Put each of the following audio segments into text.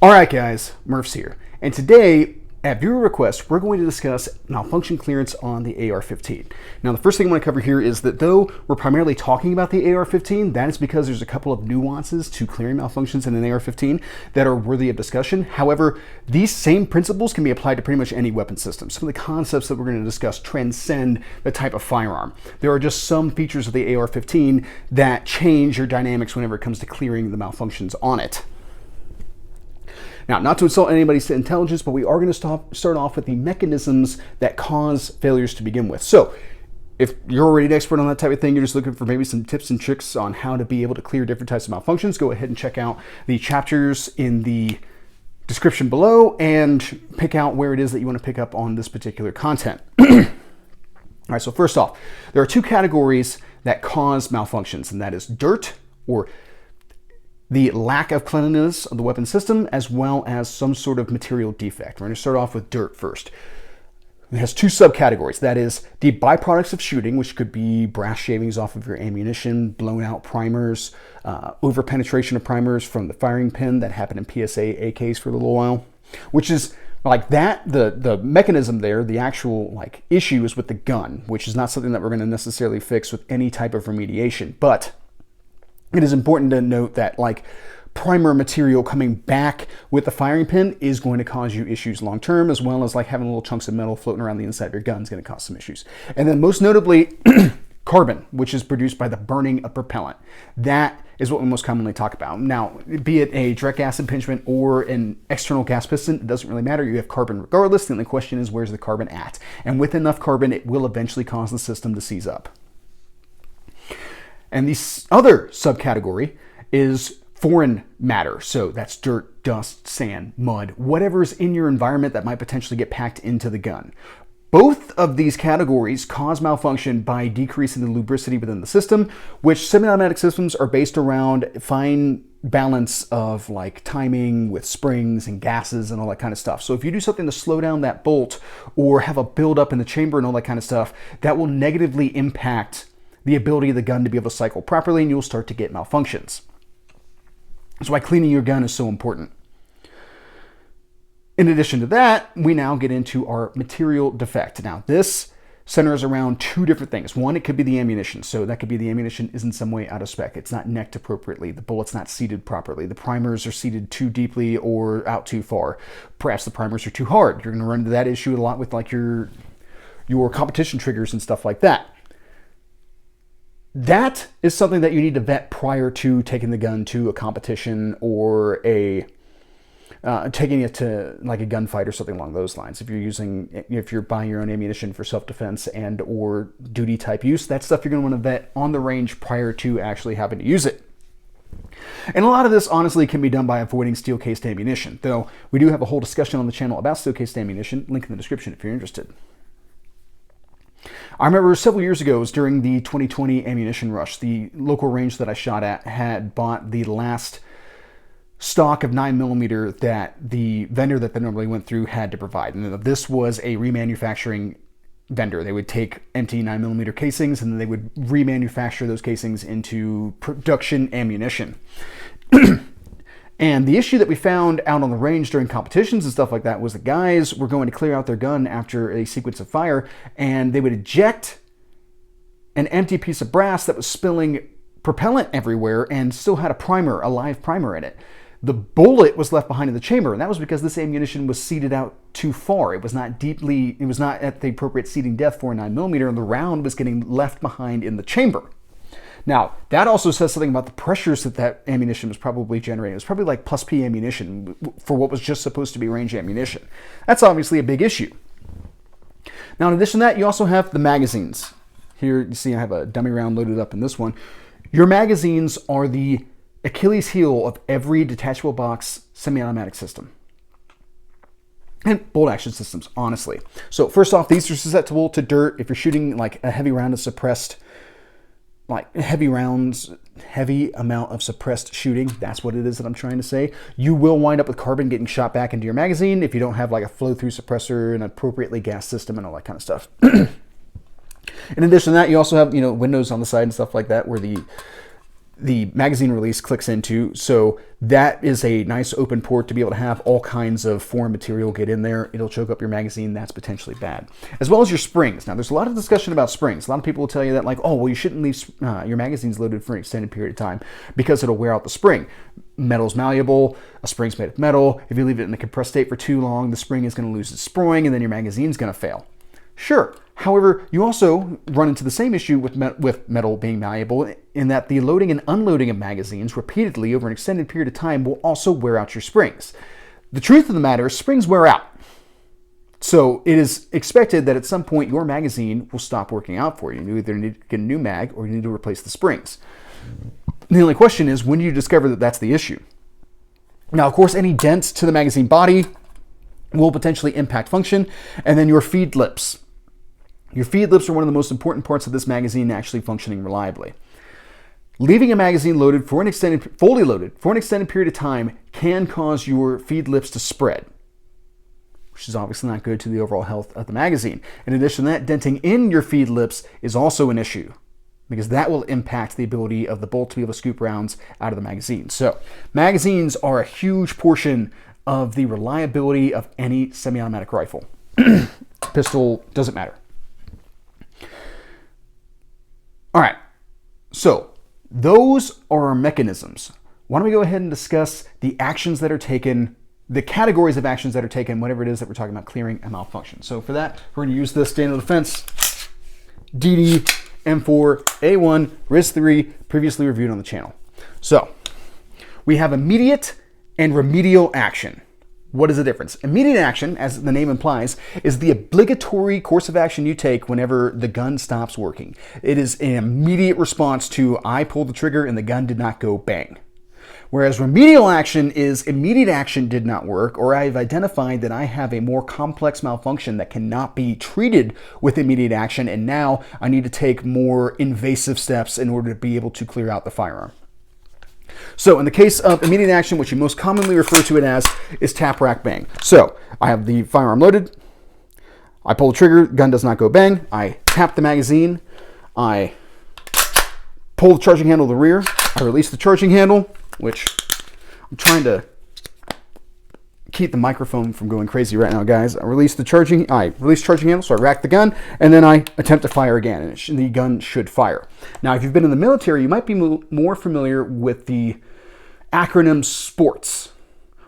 Alright guys, Murph's here, and today, at viewer request, we're going to discuss malfunction clearance on the AR-15. Now the first thing I want to cover here is that though we're primarily talking about the AR-15, that is because there's a couple of nuances to clearing malfunctions in an AR-15 that are worthy of discussion. However, these same principles can be applied to pretty much any weapon system. Some of the concepts that we're going to discuss transcend the type of firearm. There are just some features of the AR-15 that change your dynamics whenever it comes to clearing the malfunctions on it. Now, not to insult anybody's intelligence, but we are going to start off with the mechanisms that cause failures to begin with. So, if you're already an expert on that type of thing, you're just looking for maybe some tips and tricks on how to be able to clear different types of malfunctions, go ahead and check out the chapters in the description below and pick out where it is that you want to pick up on this particular content. All right, so first off, there are two categories that cause malfunctions, and that is dirt, or the lack of cleanliness of the weapon system, as well as some sort of material defect. We're going to start off with dirt first. It has two subcategories. That is the byproducts of shooting, which could be brass shavings off of your ammunition, blown out primers, over penetration of primers from the firing pin that happened in PSA AKs for a little while, which is like that. The mechanism there, the actual like issue is with the gun, which is not something that we're going to necessarily fix with any type of remediation. But it is important to note that like primer material coming back with the firing pin is going to cause you issues long term, as well as like having little chunks of metal floating around the inside of your gun is going to cause some issues. And then most notably, carbon, which is produced by the burning of propellant. That is what we most commonly talk about. Now, be it a direct gas impingement or an external gas piston, it doesn't really matter. You have carbon regardless. The only question is, where's the carbon at? And with enough carbon, it will eventually cause the system to seize up. And the other subcategory is foreign matter. So that's dirt, dust, sand, mud, whatever's in your environment that might potentially get packed into the gun. Both of these categories cause malfunction by decreasing the lubricity within the system, which semi-automatic systems are based around fine balance of like timing with springs and gases and all that kind of stuff. So if you do something to slow down that bolt or have a buildup in the chamber and all that kind of stuff, that will negatively impact the ability of the gun to be able to cycle properly, and you'll start to get malfunctions. That's why cleaning your gun is so important. In addition to that, we now get into our material defect. Now, this centers around two different things. One, it could be the ammunition. So that could be the ammunition is in some way out of spec. It's not necked appropriately. The bullet's not seated properly. The primers are seated too deeply or out too far. Perhaps the primers are too hard. You're going to run into that issue a lot with like your competition triggers and stuff like that. That is something that you need to vet prior to taking the gun to a competition or taking it to like a gunfight or something along those lines. If you're buying your own ammunition for self-defense and or duty type use, that's stuff you're going to want to vet on the range prior to actually having to use it. And a lot of this honestly can be done by avoiding steel-cased ammunition, though we do have a whole discussion on the channel about steel-cased ammunition, link in the description if you're interested. I remember several years ago, it was during the 2020 ammunition rush, the local range that I shot at had bought the last stock of 9mm that the vendor that they normally went through had to provide. And this was a remanufacturing vendor. They would take empty 9mm casings and then they would remanufacture those casings into production ammunition. And the issue that we found out on the range during competitions and stuff like that was the guys were going to clear out their gun after a sequence of fire, and they would eject an empty piece of brass that was spilling propellant everywhere and still had a live primer in it. The bullet was left behind in the chamber, and that was because this ammunition was seated out too far. It was not at the appropriate seating depth for a 9mm, and the round was getting left behind in the chamber. Now, that also says something about the pressures that ammunition was probably generating. It was probably like plus P ammunition for what was just supposed to be range ammunition. That's obviously a big issue. Now, in addition to that, you also have the magazines. Here, you see I have a dummy round loaded up in this one. Your magazines are the Achilles heel of every detachable box semi-automatic system. And bolt action systems, honestly. So first off, these are susceptible to dirt. If you're shooting like a heavy round of suppressed heavy amount of suppressed shooting, that's what it is that I'm trying to say, you will wind up with carbon getting shot back into your magazine if you don't have like a flow-through suppressor, an appropriately gas system, and all that kind of stuff. In addition to that, you also have windows on the side and stuff like that where the the magazine release clicks into. So that is a nice open port to be able to have all kinds of foreign material get in there. It'll choke up your magazine. That's potentially bad. As well as your springs. Now, there's a lot of discussion about springs. A lot of people will tell you that, like, oh, well, you shouldn't leave your magazines loaded for an extended period of time because it'll wear out the spring. Metal's malleable. A spring's made of metal. If you leave it in a compressed state for too long, the spring is going to lose its spring, and then your magazine's going to fail. Sure. However, you also run into the same issue with metal being malleable in that the loading and unloading of magazines repeatedly over an extended period of time will also wear out your springs. The truth of the matter is springs wear out. So it is expected that at some point your magazine will stop working out for you. You either need to get a new mag or you need to replace the springs. The only question is, when do you discover that that's the issue? Now, of course, any dents to the magazine body will potentially impact function, and then your feed lips. Your feed lips are one of the most important parts of this magazine actually functioning reliably. Leaving a magazine loaded for fully loaded for an extended period of time can cause your feed lips to spread, which is obviously not good to the overall health of the magazine. In addition to that, denting in your feed lips is also an issue because that will impact the ability of the bolt to be able to scoop rounds out of the magazine. So magazines are a huge portion of the reliability of any semi-automatic rifle. Pistol, doesn't matter. All right, so those are our mechanisms. Why don't we go ahead and discuss the actions that are taken, the categories of actions that are taken, whatever it is that we're talking about clearing a malfunction. So for that, we're going to use this Daniel Defense DD M4A1 RIS3, previously reviewed on the channel. So we have immediate and remedial action. What is the difference? Immediate action, as the name implies, is the obligatory course of action you take whenever the gun stops working. It is an immediate response to I pulled the trigger and the gun did not go bang. Whereas remedial action is immediate action did not work, or I've identified that I have a more complex malfunction that cannot be treated with immediate action, and now I need to take more invasive steps in order to be able to clear out the firearm. So in the case of immediate action, what you most commonly refer to it as is tap, rack, bang. So I have the firearm loaded. I pull the trigger, gun does not go bang. I tap the magazine. I pull the charging handle to the rear. I release the charging handle, which I'm trying to keep the microphone from going crazy right now, guys. I release charging handle, so I rack the gun, and then I attempt to fire again, and the gun should fire. Now, if you've been in the military, you might be more familiar with the acronym SPORTS,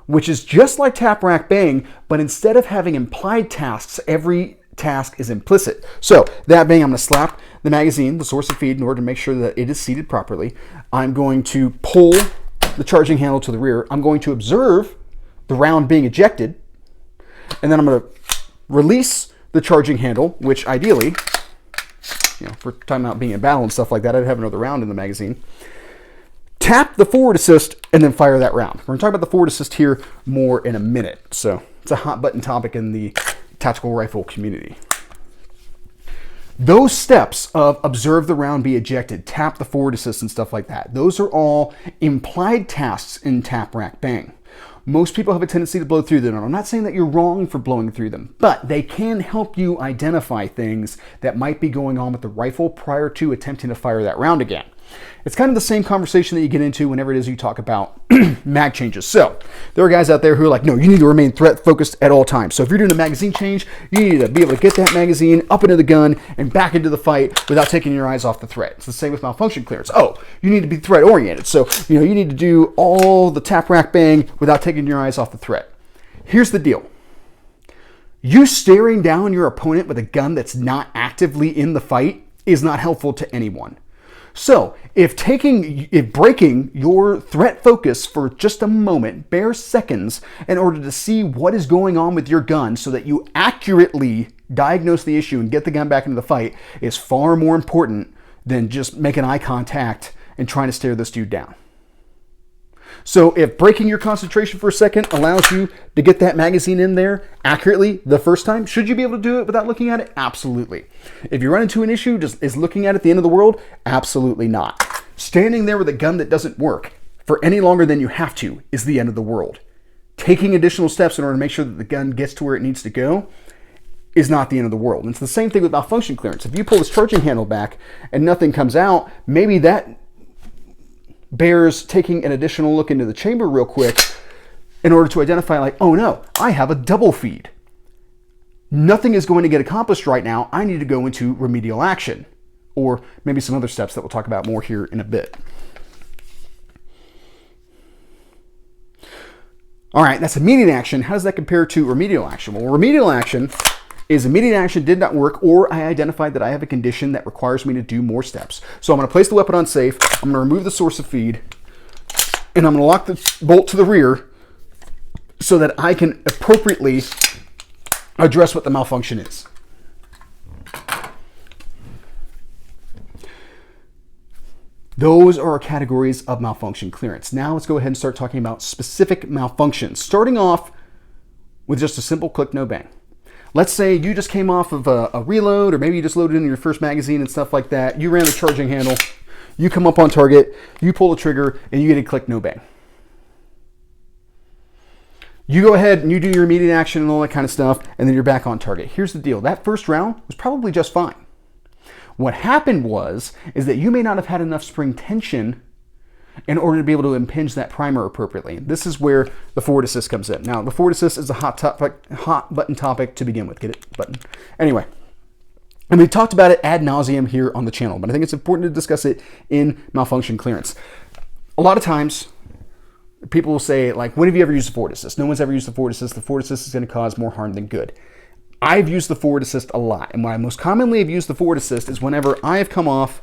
which is just like tap, rack, bang, but instead of having implied tasks, every task is implicit. So that being, I'm going to slap the magazine, the source of feed, in order to make sure that it is seated properly. I'm going to pull the charging handle to the rear. I'm going to observe the round being ejected, and then I'm going to release the charging handle, which ideally, if we're talking about being in battle and stuff like that, I'd have another round in the magazine. Tap the forward assist, and then fire that round. We're going to talk about the forward assist here more in a minute. So it's a hot button topic in the tactical rifle community. Those steps of observe the round be ejected, tap the forward assist, and stuff like that, those are all implied tasks in tap, rack, bang. Most people have a tendency to blow through them. I'm not saying that you're wrong for blowing through them, but they can help you identify things that might be going on with the rifle prior to attempting to fire that round again. It's kind of the same conversation that you get into whenever it is you talk about mag changes. So there are guys out there who are like, no, you need to remain threat focused at all times. So if you're doing a magazine change, you need to be able to get that magazine up into the gun and back into the fight without taking your eyes off the threat. It's the same with malfunction clearance. Oh, you need to be threat oriented. So, you need to do all the tap, rack, bang without taking your eyes off the threat. Here's the deal. You staring down your opponent with a gun that's not actively in the fight is not helpful to anyone. So if breaking your threat focus for just a moment, bare seconds, in order to see what is going on with your gun so that you accurately diagnose the issue and get the gun back into the fight is far more important than just making eye contact and trying to stare this dude down. So if breaking your concentration for a second allows you to get that magazine in there accurately the first time, should you be able to do it without looking at it? Absolutely. If you run into an issue, is looking at it the end of the world? Absolutely not. Standing there with a gun that doesn't work for any longer than you have to is the end of the world. Taking additional steps in order to make sure that the gun gets to where it needs to go is not the end of the world. And it's the same thing with malfunction clearance. If you pull this charging handle back and nothing comes out, maybe that bears taking an additional look into the chamber real quick in order to identify, like, oh no, I have a double feed. Nothing is going to get accomplished right now. I need to go into remedial action, or maybe some other steps that we'll talk about more here in a bit. All right, that's immediate action. How does that compare to remedial action? Well, remedial action is immediate action did not work, or I identified that I have a condition that requires me to do more steps. So I'm going to place the weapon on safe. I'm going to remove the source of feed, and I'm going to lock the bolt to the rear so that I can appropriately address what the malfunction is. Those are our categories of malfunction clearance. Now let's go ahead and start talking about specific malfunctions, starting off with just a simple click, no bang. Let's say you just came off of a reload, or maybe you just loaded in your first magazine and stuff like that. You ran the charging handle, you come up on target, you pull the trigger, and you get a click, no bang. You go ahead and you do your immediate action and all that kind of stuff, and then you're back on target. Here's the deal. That first round was probably just fine. What happened is that you may not have had enough spring tension in order to be able to impinge that primer appropriately. This is where the forward assist comes in. Now, the forward assist is a hot button topic to begin with. Get it? Button. Anyway, and we've talked about it ad nauseum here on the channel, but I think it's important to discuss it in malfunction clearance. A lot of times, people will say, like, when have you ever used the forward assist? No one's ever used the forward assist. The forward assist is going to cause more harm than good. I've used the forward assist a lot, and when I most commonly have used the forward assist is whenever I have come off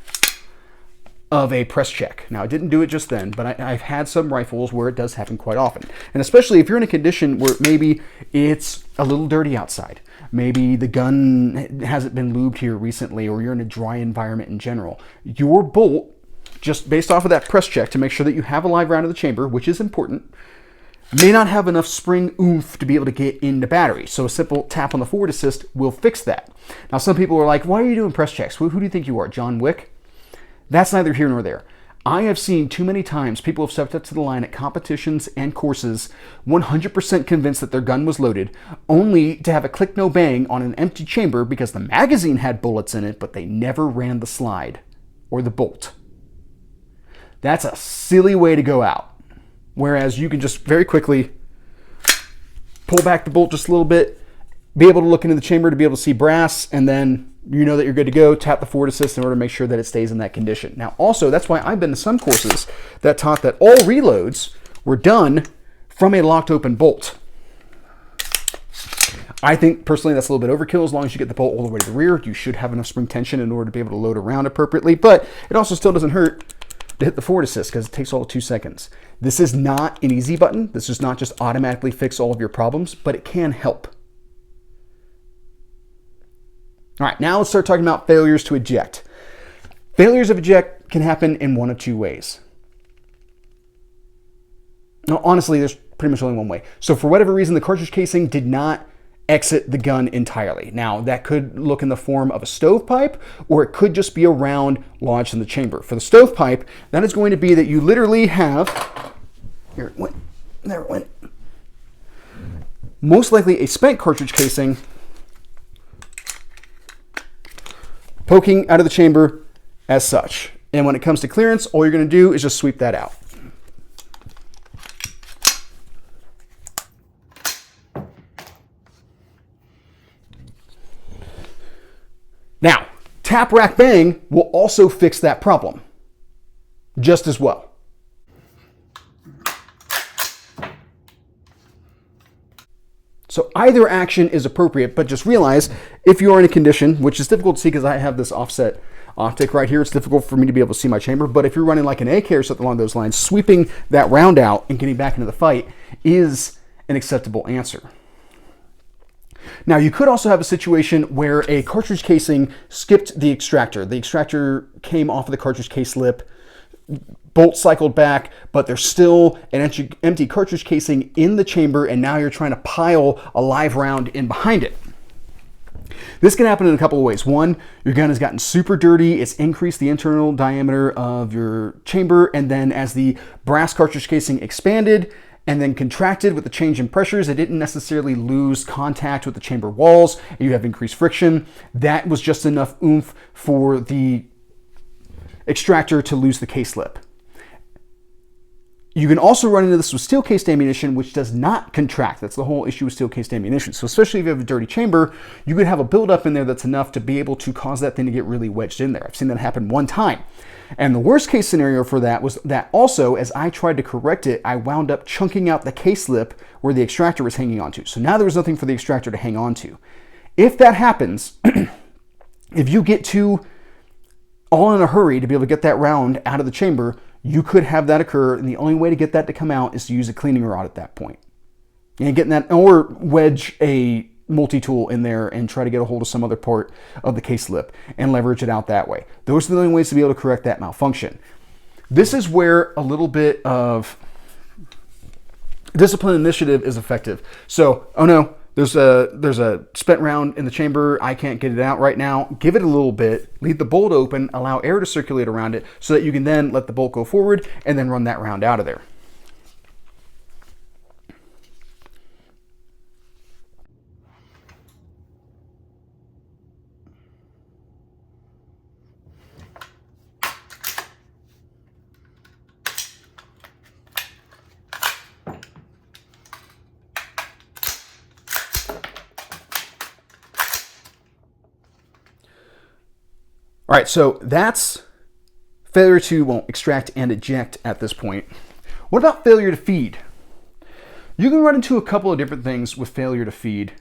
of a press check. Now, I didn't do it just then, but I've had some rifles where it does happen quite often. And especially if you're in a condition where maybe it's a little dirty outside. Maybe the gun hasn't been lubed here recently, or you're in a dry environment in general. Your bolt, just based off of that press check to make sure that you have a live round in the chamber, which is important, may not have enough spring oomph to be able to get into battery. So a simple tap on the forward assist will fix that. Now, some people are like, why are you doing press checks? Who do you think you are, John Wick? That's neither here nor there. I have seen too many times people have stepped up to the line at competitions and courses 100% convinced that their gun was loaded, only to have a click no bang on an empty chamber because the magazine had bullets in it, but they never ran the slide or the bolt. That's a silly way to go out. Whereas you can just very quickly pull back the bolt just a little bit, be able to look into the chamber to be able to see brass, and then you know that you're good to go. Tap the forward assist in order to make sure that it stays in that condition. Now, also, that's why I've been to some courses that taught that all reloads were done from a locked open bolt. I think personally that's a little bit overkill. As long as you get the bolt all the way to the rear, you should have enough spring tension in order to be able to load around appropriately, but it also still doesn't hurt to hit the forward assist because it takes all of 2 seconds. This is not an easy button. This does not just automatically fix all of your problems, but it can help. All right, now let's start talking about failures to eject. Failures of eject can happen in one of two ways. Now, honestly, there's pretty much only one way. So for whatever reason, the cartridge casing did not exit the gun entirely. Now, that could look in the form of a stovepipe, or it could just be a round lodged in the chamber. For the stovepipe, that is going to be that you literally have, here it went, there it went, most likely a spent cartridge casing poking out of the chamber as such. And when it comes to clearance, all you're going to do is just sweep that out. Now, tap, rack, bang will also fix that problem just as well. So either action is appropriate, but just realize if you are in a condition, which is difficult to see because I have this offset optic right here, it's difficult for me to be able to see my chamber, but if you're running like an AK or something along those lines, sweeping that round out and getting back into the fight is an acceptable answer. Now, you could also have a situation where a cartridge casing skipped the extractor. The extractor came off of the cartridge case lip, bolt cycled back, but there's still an empty cartridge casing in the chamber, and now you're trying to pile a live round in behind it. This can happen in a couple of ways. One, your gun has gotten super dirty, it's increased the internal diameter of your chamber, and then as the brass cartridge casing expanded and then contracted with the change in pressures, it didn't necessarily lose contact with the chamber walls, and you have increased friction. That was just enough oomph for the extractor to lose the case lip. You can also run into this with steel-cased ammunition, which does not contract. That's the whole issue with steel-cased ammunition. So especially if you have a dirty chamber, you could have a buildup in there that's enough to be able to cause that thing to get really wedged in there. I've seen that happen one time. And the worst case scenario for that was that also, as I tried to correct it, I wound up chunking out the case lip where the extractor was hanging onto. So now there was nothing for the extractor to hang on to. If that happens, if you get too all in a hurry to be able to get that round out of the chamber, you could have that occur, and the only way to get that to come out is to use a cleaning rod at that point. And getting that, or wedge a multi-tool in there and try to get a hold of some other part of the case lip and leverage it out that way. Those are the only ways to be able to correct that malfunction. This is where a little bit of discipline initiative is effective. So, oh no, there's a spent round in the chamber. I can't get it out right now. Give it a little bit, leave the bolt open, allow air to circulate around it so that you can then let the bolt go forward and then run that round out of there. All right, so that's failure to, well, extract and eject at this point. What about failure to feed? You can run into a couple of different things with failure to feed.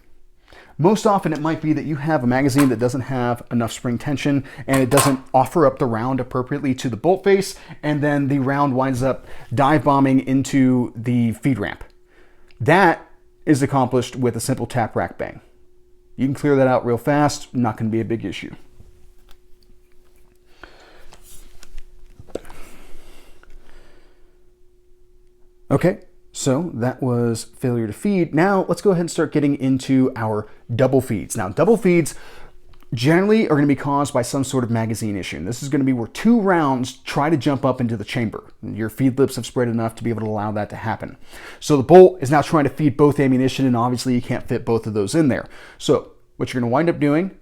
Most often it might be that you have a magazine that doesn't have enough spring tension and it doesn't offer up the round appropriately to the bolt face, and then the round winds up dive bombing into the feed ramp. That is accomplished with a simple tap rack bang. You can clear that out real fast, not going to be a big issue. Okay, so that was failure to feed. Now let's go ahead and start getting into our double feeds. Now, double feeds generally are going to be caused by some sort of magazine issue. And this is going to be where two rounds try to jump up into the chamber. Your feed lips have spread enough to be able to allow that to happen. So the bolt is now trying to feed both ammunition, and obviously you can't fit both of those in there. So what you're going to wind up doing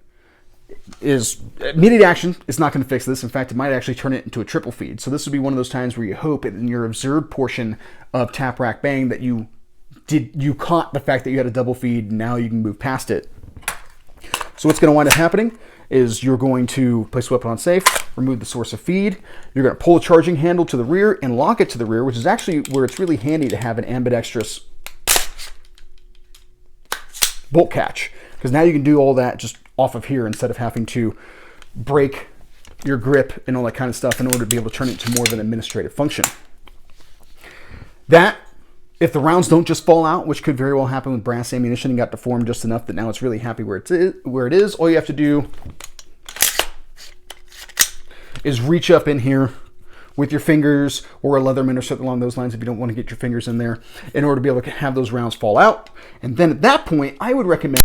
is immediate action is not going to fix this. In fact, it might actually turn it into a triple feed. So this would be one of those times where you hope in your observed portion of tap rack bang that you caught the fact that you had a double feed, and now you can move past it. So what's going to wind up happening is you're going to place the weapon on safe, remove the source of feed. You're going to pull the charging handle to the rear and lock it to the rear, which is actually where it's really handy to have an ambidextrous bolt catch, because now you can do all that just off of here instead of having to break your grip and all that kind of stuff in order to be able to turn it into more of an administrative function. That, if the rounds don't just fall out, which could very well happen with brass ammunition and got deformed just enough that now it's really happy where it is, all you have to do is reach up in here with your fingers or a Leatherman or something along those lines if you don't want to get your fingers in there in order to be able to have those rounds fall out. And then at that point, I would recommend,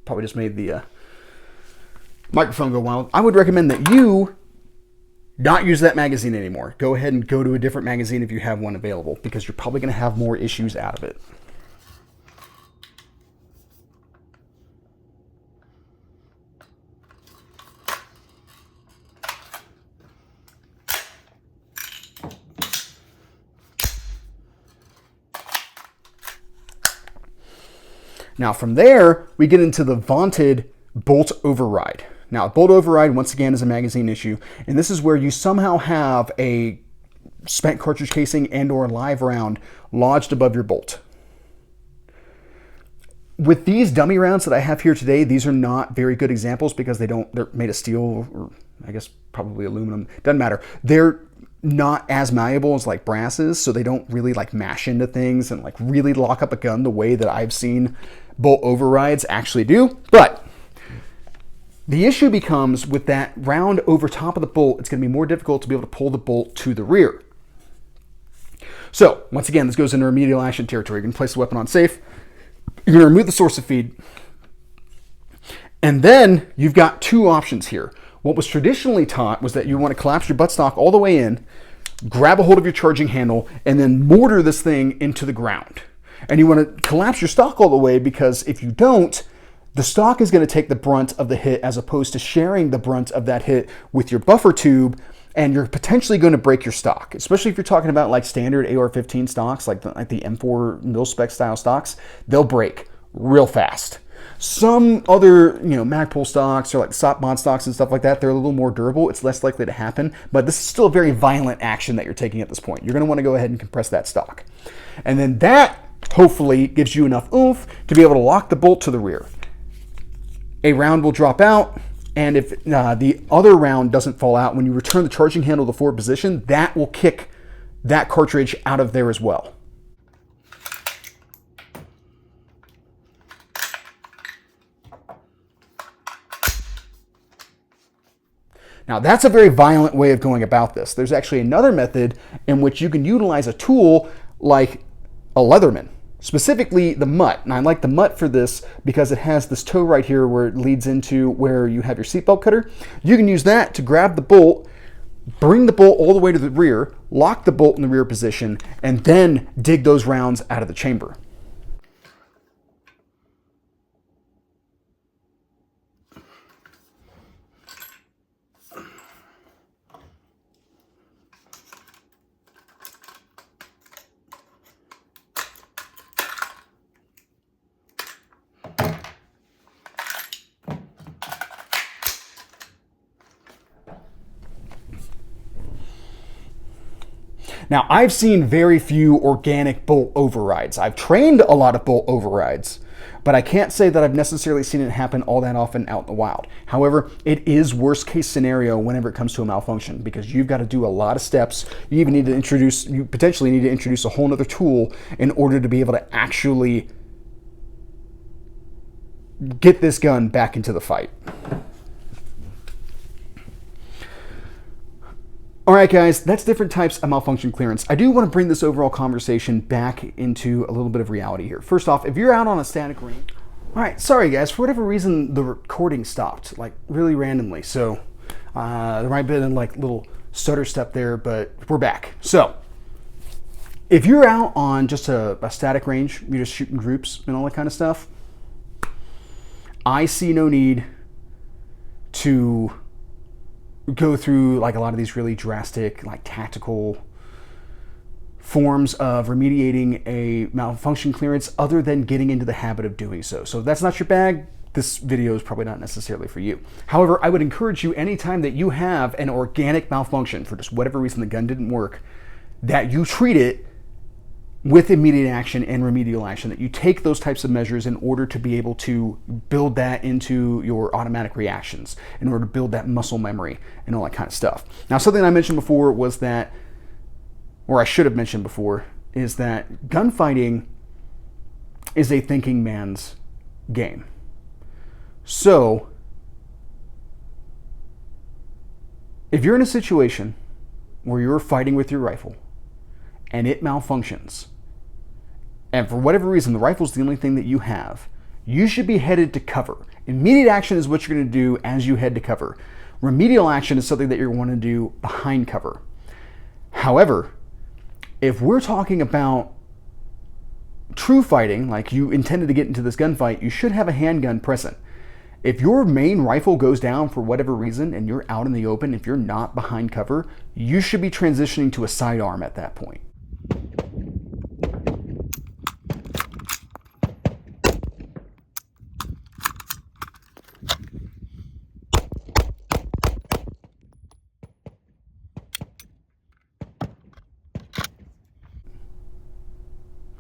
probably just made the microphone go wild, I would recommend that you not use that magazine anymore. Go ahead and go to a different magazine if you have one available, because you're probably going to have more issues out of it. Now from there, we get into the vaunted bolt override. Now, bolt override, once again, is a magazine issue, and this is where you somehow have a spent cartridge casing and or live round lodged above your bolt. With these dummy rounds that I have here today, these are not very good examples because they're made of steel, or I guess probably aluminum, doesn't matter. They're not as malleable as like brass is, so they don't really like mash into things and like really lock up a gun the way that I've seen bolt overrides actually do. But the issue becomes with that round over top of the bolt, it's going to be more difficult to be able to pull the bolt to the rear. So once again, this goes into remedial action territory. You're going to place the weapon on safe. You're going to remove the source of feed. And then you've got two options here. What was traditionally taught was that you want to collapse your buttstock all the way in, grab a hold of your charging handle, and then mortar this thing into the ground. And you want to collapse your stock all the way, because if you don't, the stock is going to take the brunt of the hit as opposed to sharing the brunt of that hit with your buffer tube and you're potentially going to break your stock, especially if you're talking about like standard AR-15 stocks, like the M4 mil-spec style stocks. They'll break real fast. Some other, Magpul stocks or like SOP mod stocks and stuff like that, they're a little more durable. It's less likely to happen, but this is still a very violent action that you're taking at this point. You're going to want to go ahead and compress that stock. And then that hopefully gives you enough oomph to be able to lock the bolt to the rear. A round will drop out, and if the other round doesn't fall out, when you return the charging handle to forward position, that will kick that cartridge out of there as well. Now, that's a very violent way of going about this. There's actually another method in which you can utilize a tool like a Leatherman, specifically the mutt. And I like the mutt for this because it has this toe right here where it leads into where you have your seatbelt cutter. You can use that to grab the bolt, bring the bolt all the way to the rear, lock the bolt in the rear position, and then dig those rounds out of the chamber. Now, I've seen very few organic bolt overrides. I've trained a lot of bolt overrides, but I can't say that I've necessarily seen it happen all that often out in the wild. However, it is worst case scenario whenever it comes to a malfunction, because you've got to do a lot of steps. You potentially need to introduce a whole nother tool in order to be able to actually get this gun back into the fight. All right, guys, that's different types of malfunction clearance. I do want to bring this overall conversation back into a little bit of reality here. First off, if you're out on a static range, all right, sorry guys, for whatever reason, the recording stopped, like really randomly. So there might have been like a little stutter step there, but we're back. So if you're out on just a static range, you're just shooting groups and all that kind of stuff, I see no need to go through like a lot of these really drastic, like tactical forms of remediating a malfunction clearance other than getting into the habit of doing so. So if that's not your bag, this video is probably not necessarily for you. However, I would encourage you anytime that you have an organic malfunction for just whatever reason the gun didn't work, that you treat it with immediate action and remedial action, that you take those types of measures in order to be able to build that into your automatic reactions, in order to build that muscle memory and all that kind of stuff. Now, something I mentioned before was that, or I should have mentioned before, is that gunfighting is a thinking man's game. So, if you're in a situation where you're fighting with your rifle and it malfunctions, and for whatever reason the rifle's the only thing that you have, you should be headed to cover. Immediate action is what you're going to do as you head to cover. Remedial action is something that you're going to do behind cover. However, if we're talking about true fighting, like you intended to get into this gunfight, you should have a handgun present. If your main rifle goes down for whatever reason and you're out in the open, if you're not behind cover, you should be transitioning to a sidearm at that point.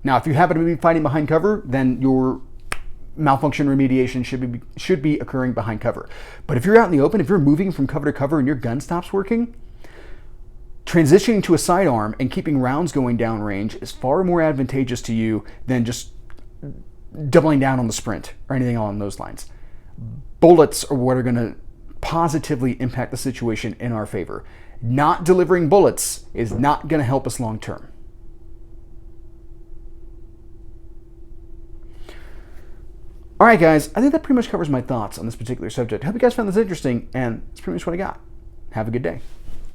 Now, if you happen to be fighting behind cover, then your malfunction remediation should be occurring behind cover. But if you're out in the open, if you're moving from cover to cover and your gun stops working, transitioning to a sidearm and keeping rounds going downrange is far more advantageous to you than just doubling down on the sprint or anything along those lines. Bullets are what are going to positively impact the situation in our favor. Not delivering bullets is not going to help us long term. All right, guys, I think that pretty much covers my thoughts on this particular subject. I hope you guys found this interesting, and that's pretty much what I got. Have a good day.